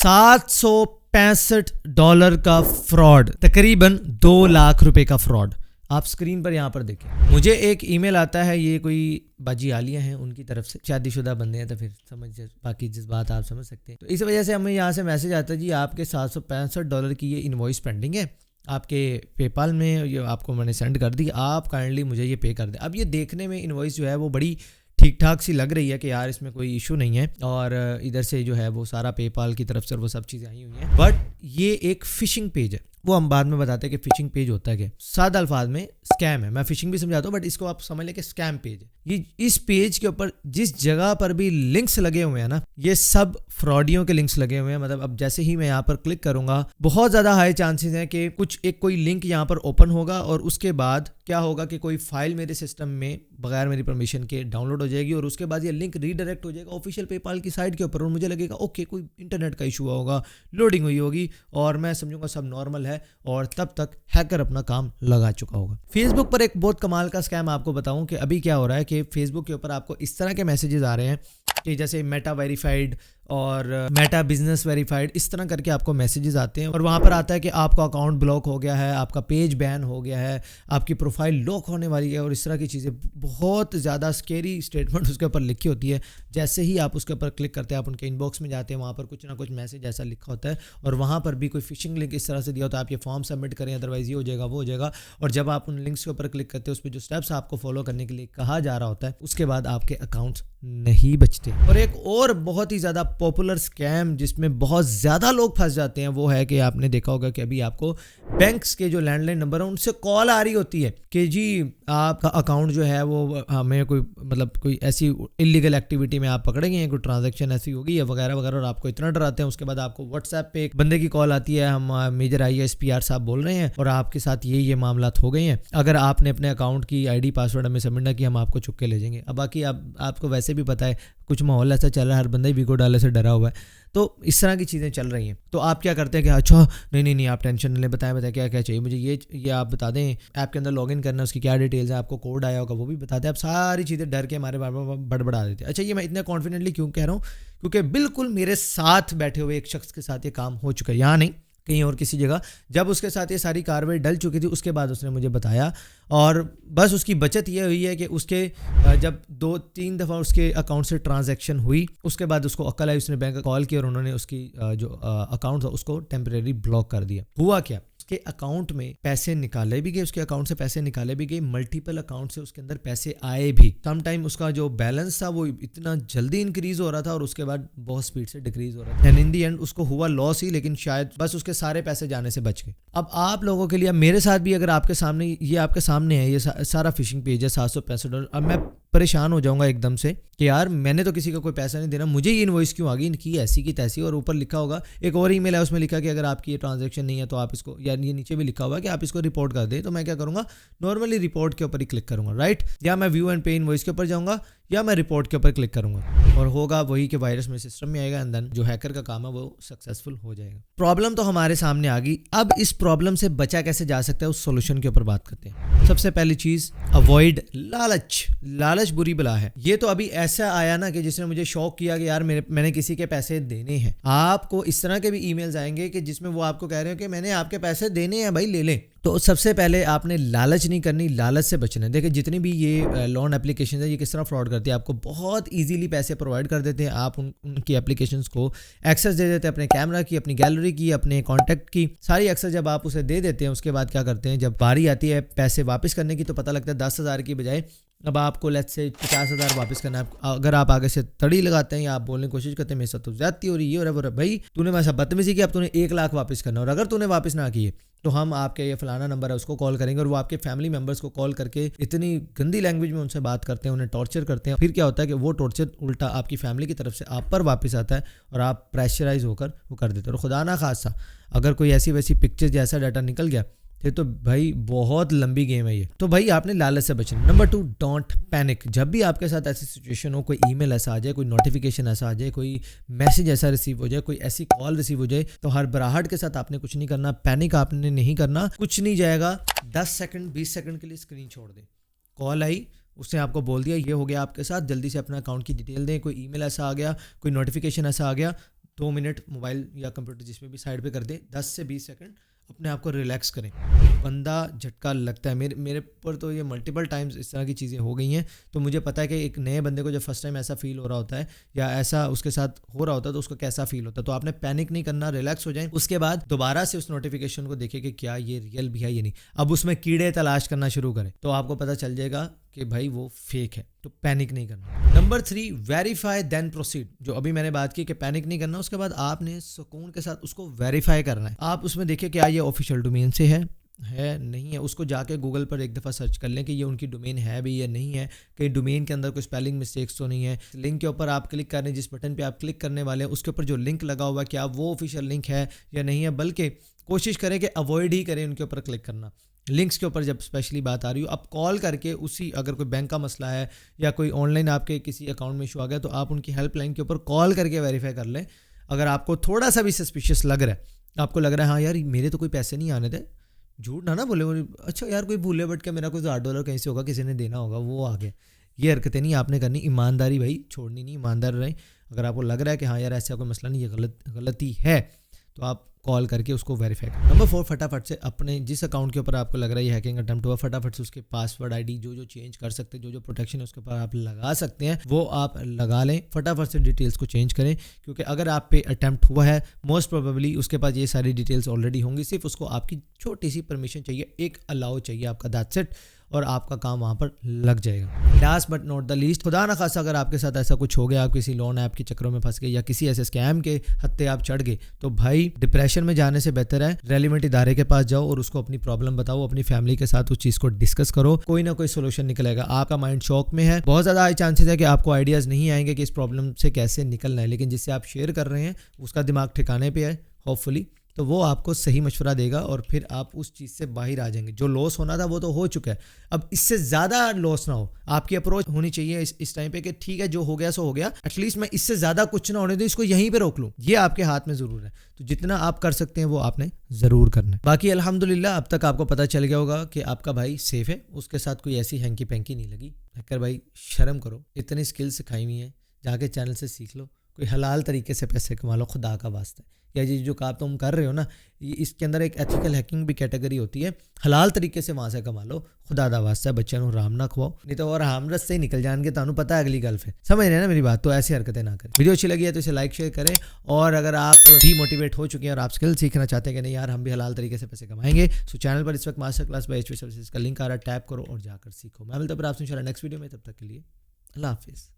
$765 کا فراڈ، تقریباً 2 لاکھ روپے کا فراڈ. آپ سکرین پر یہاں پر دیکھیں. مجھے ایک ای میل آتا ہے، یہ کوئی باجی عالیہ ہیں ان کی طرف سے، شادی شدہ بندے ہیں تو پھر سمجھ باقی جس بات آپ سمجھ سکتے ہیں. تو اس وجہ سے ہمیں یہاں سے میسج آتا ہے جی آپ کے $765 کی یہ انوائس پینڈنگ ہے آپ کے پے پال میں، یہ آپ کو میں نے سینڈ کر دی، آپ کائنڈلی مجھے یہ پے کر دیں. اب یہ دیکھنے میں انوائس جو ہے وہ بڑی ٹھیک ٹھاک سی لگ رہی ہے کہ یار اس میں کوئی ایشو نہیں ہے، اور ادھر سے جو ہے وہ سارا پے پال کی طرف سے وہ سب چیزیں آئی ہوئی ہیں. بٹ یہ ایک فشنگ پیج ہے، وہ ہم بعد میں بتاتے ہیں کہ فشنگ پیج ہوتا ہے کہ سادہ الفاظ میں اسکیم ہے. میں فشنگ بھی سمجھاتا ہوں بٹ اس کو آپ سمجھ لیں کہ اسکیم پیج ہے. یہ اس پیج کے اوپر جس جگہ پر بھی لنکس لگے ہوئے ہیں نا، یہ سب فراڈیوں کے لنکس لگے ہوئے ہیں. مطلب اب جیسے ہی میں یہاں پر کلک کروں گا، بہت زیادہ ہائی چانسز ہیں کہ کوئی لنک یہاں پر اوپن ہوگا، اور اس کے بعد کیا ہوگا کہ کوئی فائل میرے سسٹم میں بغیر میری پرمیشن کے ڈاؤن لوڈ ہو جائے گی، اور اس کے بعد یہ لنک ریڈائریکٹ ہو جائے گا آفیشیل پے پال کی سائٹ کے اوپر، اور مجھے لگے گا اوکے کوئی انٹرنیٹ کا ایشو ہوگا، لوڈنگ ہوئی ہوگی، اور میں سمجھوں گا سب نارمل ہے، اور تب تک ہیکر اپنا کام لگا چکا ہوگا. فیس بک پر ایک بہت کمال کا اسکیم آپ کو بتاؤں کہ ابھی کیا ہو رہا ہے کہ فیس بک کے اوپر آپ کو اس طرح کے میسیجز آ رہے ہیں کہ جیسے میٹا ویریفائڈ اور میٹا بزنس ویریفائڈ، اس طرح کر کے آپ کو میسیجز آتے ہیں، اور وہاں پر آتا ہے کہ آپ کا اکاؤنٹ بلاک ہو گیا ہے، آپ کا پیج بین ہو گیا ہے، آپ کی پروفائل لاک ہونے والی ہے، اور اس طرح کی چیزیں. بہت زیادہ اسکیری اسٹیٹمنٹ اس کے اوپر لکھی ہوتی ہے. جیسے ہی آپ اس کے اوپر کلک کرتے ہیں، آپ ان کے ان باکس میں جاتے ہیں، وہاں پر کچھ نہ کچھ میسیج ایسا لکھا ہوتا ہے، اور وہاں پر بھی کوئی فشنگ لنک اس طرح سے دیا ہوتا ہے، آپ یہ فارم سبمٹ کریں ادروائز یہ ہو جائے گا وہ ہو جائے گا. اور جب آپ ان لنکس کے اوپر کلک کرتے ہیں، اس پہ جو اسٹیپس آپ کو فالو کرنے کے لیے کہا جا رہا ہوتا ہے، اس کے بعد آپ کے اکاؤنٹس نہیں بچتے. اور ایک اور بہت ہی زیادہ پاپولر اسکیم جس میں بہت زیادہ لوگ پھنس جاتے ہیں، وہ ہے کہ آپ نے دیکھا ہوگا کہ ابھی آپ کو بینکس کے جو لینڈ لائن نمبر ہیں ان سے کال آ رہی ہوتی ہے کہ جی آپ کا اکاؤنٹ جو ہے وہ ہمیں کوئی ایسی انلیگل ایکٹیویٹی میں آپ پکڑے گئے ہیں، کوئی ٹرانزیکشن ایسی ہوگی ہے وغیرہ وغیرہ، اور آپ کو اتنا ڈراتے ہیں. اس کے بعد آپ کو واٹس ایپ پہ ایک بندے کی کال آتی ہے، ہم میجر IAS PR صاحب بول رہے ہیں، اور آپ کے ساتھ یہ معاملات ہو گئے ہیں، اگر آپ نے اپنے اکاؤنٹ کی ID پاسورڈ ہمیں سبمٹ نہ کی، ہم آپ کو چک کے لے جائیں گے. اب باقی آپ کو ویسے بھی پتہ ہے کچھ ماحول ایسا چل رہا ہے، ہر بندہ ہی ویگو ڈالے سے ڈرا ہوا ہے، تو اس طرح کی چیزیں چل رہی ہیں. تو آپ کیا کرتے ہیں کہ اچھا نہیں آپ ٹینشن نہ لیں، بتائیں کیا چاہیے مجھے، یہ آپ بتا دیں، ایپ کے اندر لاگ ان کرنا، اس کی کیا ڈیٹیلز ہیں، آپ کو کوڈ آیا ہوگا وہ بھی بتا دیں. آپ ساری چیزیں ڈر کے ہمارے بار بڑبڑا دیتے ہیں. اچھا یہ میں اتنا کانفیڈنٹلی کیوں کہہ رہا ہوں، کیونکہ بالکل میرے ساتھ بیٹھے ہوئے ایک شخص کے ساتھ یہ کام ہو چکا ہے، یہاں نہیں کہیں اور کسی جگہ. جب اس کے ساتھ یہ ساری کاروائی ڈل چکی تھی، اس کے بعد اس نے مجھے بتایا، اور بس اس کی بچت یہ ہوئی ہے کہ اس کے جب 2-3 دفعہ اس کے اکاؤنٹ سے ٹرانزیکشن ہوئی، اس کے بعد اس کو عقل آئی، اس نے بینک کال کی، اور انہوں نے اس کی جو اکاؤنٹ تھا اس کو ٹیمپریری بلاک کر دیا. ہوا کیا، اس کے اکاؤنٹ میں پیسے نکالے بھی گئے، اس کے اکاؤنٹ سے پیسے نکالے بھی گئے، ملٹیپل اکاؤنٹ سے اس کے اندر پیسے آئے بھی. سم ٹائم اس کا جو بیلنس تھا وہ اتنا جلدی انکریز ہو رہا تھا، اور اس کے بعد بہت سپیڈ سے ڈیکریز ہو رہا تھا، اینڈ ان دی اینڈ اس کو ہوا لاس ہی، لیکن شاید بس اس کے سارے پیسے جانے سے بچ گئے. اب آپ لوگوں کے لیے، میرے ساتھ بھی اگر آپ کے سامنے ہے یہ سارا فشنگ پیج ہے $765، اب میں پریشان ہو جاؤں گا ایک دم سے کہ یار میں نے تو کسی کا کوئی پیسہ نہیں دینا، مجھے یہ انوائس کیوں آ گئی ان کی ایسی کی تیسی. اور اوپر لکھا ہوگا ایک اور ای میل ہے، اس میں لکھا کہ اگر آپ کی یہ ٹرانزیکشن نہیں ہے تو آپ اس کو، یا یہ نیچے بھی لکھا ہوا کہ آپ اس کو رپورٹ کر دیں. تو میں کیا کروں گا، نارملی رپورٹ کے اوپر ہی کلک کروں گا، رائٹ، یا میں ویو اینڈ پے انوائس کے اوپر جاؤں گا، یا میں رپورٹ کے اوپر کلک کروں گا، اور ہوگا وہی کہ وائرس میرے سسٹم میں آئے گا، اینڈ دین جو ہیکر کا کام ہے وہ سکسیزفل ہو جائے گا. پرابلم تو ہمارے سامنے آ گئی، اب اس پرابلم سے بچا کیسے جا سکتا ہے اس سولوشن کے اوپر بات کرتے ہیں. سب سے پہلی چیز، اوائڈ لالچ بری بلا ہے. یہ تو ابھی ایسا آیا نا کہ جس نے مجھے شوق کیا کہ یار میں نے کسی کے پیسے دینے ہیں. آپ کو اس طرح کے بھی ای میلز آئیں گے کہ جس میں وہ آپ کو کہہ رہے ہیں کہ میں نے آپ کے پیسے دینے ہیں بھائی لے لیں. تو سب سے پہلے آپ نے لالچ نہیں کرنی، لالچ سے بچنا ہے. دیکھیں جتنی بھی یہ لون اپلیکیشن ہے، یہ کس طرح فراڈ کرتی ہے، آپ کو بہت ایزیلی پیسے پرووائڈ کر دیتے ہیں. آپ ان کی اپلیکیشنز کو ایکسیس دے دیتے ہیں، اپنے کیمرہ کی، اپنی گیلری کی، اپنے کانٹیکٹ کی ساری ایکسیس جب آپ اسے دے دیتے ہیں، اس کے بعد کیا کرتے ہیں، جب باری آتی ہے پیسے واپس کرنے کی تو پتہ لگتا ہے 10,000 کی بجائے اب آپ کو لیٹس سے 50,000 واپس کرنا ہے. اگر آپ آگے سے تڑی لگاتے ہیں یا آپ بولنے کی کوشش کرتے ہیں میرے ساتھ تو زیادتی ہو رہی ہے، یہ ہو رہا ہے بھائی تو نے میرے ساتھ بدتمیزی کی، اب تو نے 1 لاکھ واپس کرنا، اور اگر تو نے واپس نہ کیے تو ہم آپ کے یہ فلانا نمبر ہے اس کو کال کریں گے، اور وہ آپ کے فیملی ممبرس کو کال کر کے اتنی گندی لینگویج میں ان سے بات کرتے ہیں، انہیں ٹارچر کرتے ہیں. پھر کیا ہوتا ہے کہ وہ ٹارچر الٹا آپ کی فیملی کی طرف سے آپ پر واپس آتا ہے، اور آپ پریشرائز ہو کر وہ کر دیتے ہیں. اور خدا نہ خاصہ اگر کوئی ایسی ویسی پکچر جیسا ڈاٹا نکل گیا تو بھائی بہت لمبی گیم ہے یہ. تو بھائی آپ نے لالچ سے بچنا. Number 2، don't panic. جب بھی آپ کے ساتھ ایسی سچویشن ہو، کوئی ای میل ایسا آ جائے، کوئی نوٹیفیکیشن ایسا آ جائے، کوئی میسج ایسا ریسیو ہو جائے، کوئی ایسی کال ریسیو ہو جائے، تو ہر براہٹ کے ساتھ آپ نے کچھ نہیں کرنا، پینک آپ نے نہیں کرنا. کچھ نہیں جائے گا، 10 سیکنڈ 20 سیکنڈ کے لیے اسکرین چھوڑ دیں. کال آئی، اس نے آپ کو بول دیا یہ ہو گیا آپ کے ساتھ، جلدی سے اپنا اکاؤنٹ کی ڈیٹیل دیں. کوئی ای میل ایسا آ گیا، کوئی نوٹیفیکیشن ایسا آ گیا، 2 منٹ موبائل یا کمپیوٹر جس میں بھی سائڈ پہ کر دیں, 10 سے 20 سیکنڈ اپنے آپ کو ریلیکس کریں. بندہ جھٹکا لگتا ہے. میرے پر تو یہ ملٹیپل ٹائمز اس طرح کی چیزیں ہو گئی ہیں, تو مجھے پتہ ہے کہ ایک نئے بندے کو جب فرسٹ ٹائم ایسا فیل ہو رہا ہوتا ہے یا ایسا اس کے ساتھ ہو رہا ہوتا ہے تو اس کو کیسا فیل ہوتا ہے. تو آپ نے پینک نہیں کرنا, ریلیکس ہو جائیں. اس کے بعد دوبارہ سے اس نوٹیفیکیشن کو دیکھیں کہ کیا یہ ریئل بھی ہے یا نہیں. اب اس میں کیڑے تلاش کرنا شروع کریں تو آپ کو پتہ چل جائے گا کہ بھائی وہ فیک ہے. تو پینک نہیں کرنا. Number 3, verify then proceed. جو ابھی میں نے بات کی کہ پینک نہیں کرنا, اس کے بعد آپ نے سکون کے ساتھ اس کو ویریفائی کرنا ہے. آپ اس میں دیکھیں کیا یہ آفیشیل ڈومین سے ہے نہیں ہے. اس کو جا کے گوگل پر ایک دفعہ سرچ کر لیں کہ یہ ان کی ڈومین ہے بھی یا نہیں ہے, کہ ڈومین کے اندر کوئی اسپیلنگ مسٹیکس تو نہیں ہے. لنک کے اوپر آپ کلک کر رہے ہیں, جس بٹن پہ آپ کلک کرنے والے ہیں اس کے اوپر جو لنک لگا ہوا ہے کیا وہ آفیشیل لنک ہے یا نہیں ہے. بلکہ کوشش کریں کہ اوائڈ ہی کریں ان کے اوپر کلک کرنا. لنکس کے اوپر جب اسپیشلی بات آ رہی ہو, آپ کال کر کے اسی, اگر کوئی بینک کا مسئلہ ہے یا کوئی آن لائن آپ کے کسی اکاؤنٹ میں ایشو آ گیا تو آپ ان کی ہیلپ لائن کے اوپر کال کر کے ویریفائی کر لیں. اگر آپ کو تھوڑا سا بھی سسپیشیس لگ رہا ہے, آپ کو لگ رہا ہے ہاں یار میرے تو کوئی پیسے نہیں آنے تھے, جھوٹ نہ بولے, اچھا یار کوئی بھولے بٹ کے میرا کوئی $8 کہیں سے ہوگا, کسی نے دینا ہوگا, وہ آ گیا. یہ حرکتیں نہیں آپ نے کرنی. ایمانداری بھائی چھوڑنی نہیں, ایماندار رہیں. اگر آپ کو لگ رہا ہے کہ ہاں یار ایسا کوئی مسئلہ نہیں, یہ غلطی ہے, تو آپ کال کر کے اس کو ویریفائی کریں. نمبر 4, فٹافٹ سے اپنے جس اکاؤنٹ کے اوپر آپ کو لگ رہا ہے یہ ہیکنگ اٹمپٹ ہوا, فٹافٹ سے اس کے پاسورڈ آئی ڈی جو چینج کر سکتے ہیں, جو پروٹیکشن ہے اس کے اوپر آپ لگا سکتے ہیں وہ آپ لگا لیں. فٹافٹ سے ڈیٹیلز کو چینج کریں, کیونکہ اگر آپ پہ اٹمپٹ ہوا ہے موسٹ پروبیبلی اس کے پاس یہ ساری ڈیٹیلز آلریڈی ہوں گی. صرف اس کو آپ کی چھوٹی سی پرمیشن چاہیے, ایک الاؤ چاہیے آپ کا, دیٹس اٹ, اور آپ کا کام وہاں پر لگ جائے گا. Last but not the least, خدا نہ خاصا اگر آپ کے ساتھ ایسا کچھ ہو گیا, آپ کسی لون ایپ کے چکروں میں پھنس گئے یا کسی ایسے اسکیم کے ہتھے آپ چڑھ گئے, تو بھائی ڈپریشن میں جانے سے بہتر ہے ریلیونٹ ادارے کے پاس جاؤ اور اس کو اپنی پرابلم بتاؤ, اپنی فیملی کے ساتھ اس چیز کو ڈسکس کرو, کوئی نہ کوئی سولوشن نکلے گا. آپ کا مائنڈ شوق میں ہے, بہت زیادہ ہائی چانسز ہے کہ آپ کو آئیڈیاز نہیں آئیں گے کہ اس پرابلم سے کیسے نکلنا ہے, لیکن جس سے آپ شیئر کر رہے ہیں اس کا دماغ ٹھکانے پہ ہے ہوپ فلی, تو وہ آپ کو صحیح مشورہ دے گا اور پھر آپ اس چیز سے باہر آ جائیں گے. جو لاس ہونا تھا وہ تو ہو چکا ہے, اب اس سے زیادہ لاس نہ ہو. آپ کی اپروچ ہونی چاہیے اس ٹائم پہ کہ ٹھیک ہے جو ہو گیا سو ہو گیا, ایٹ لیسٹ میں اس سے زیادہ کچھ نہ ہونے دوں, اس کو یہیں پہ روک لوں. یہ آپ کے ہاتھ میں ضرور ہے, تو جتنا آپ کر سکتے ہیں وہ آپ نے ضرور کرنا ہے. باقی الحمدللہ اب تک آپ کو پتہ چل گیا ہوگا کہ آپ کا بھائی سیف ہے, اس کے ساتھ کوئی ایسی ہینکی پینکی نہیں لگی. ہیکر بھائی شرم کرو, اتنی اسکل سکھائی ہوئی ہیں, جا کے چینل سے سیکھ لو, کوئی حلال طریقے سے پیسے کما لو خدا کا واسطہ. یا یہ جو کام تم کر رہے ہو نا, اس کے اندر ایک ایتھیکل ہیکنگ بھی کیٹیگری ہوتی ہے, حلال طریقے سے وہاں سے کما لو, خدا دا واسطہ. بچوں کو حرام نہ کھواؤ, نہیں تو اور حرام رس سے ہی نکل جان گے, تانوں پتہ ہے اگلی گل پھر سمجھ رہے ہیں نا میری بات. تو ایسی حرکتیں نہ کریں. ویڈیو اچھی لگی ہے تو اسے لائک شیئر کریں, اور اگر آپ بھی موٹیویٹ ہو چکے ہیں اور آپ اسکل سیکھنا چاہتے ہیں کہ نہیں یار ہم بھی حلال طریقے سے پیسے کمائیں گے, تو چینل پر اس وقت master class by HP services کا لنک آ رہا ہے, ٹیپ کرو اور جا کر سیکھو. میں ملتا ہوں آپ سے انشاءاللہ نیکسٹ ویڈیو میں, تب تک کے لیے اللہ حافظ.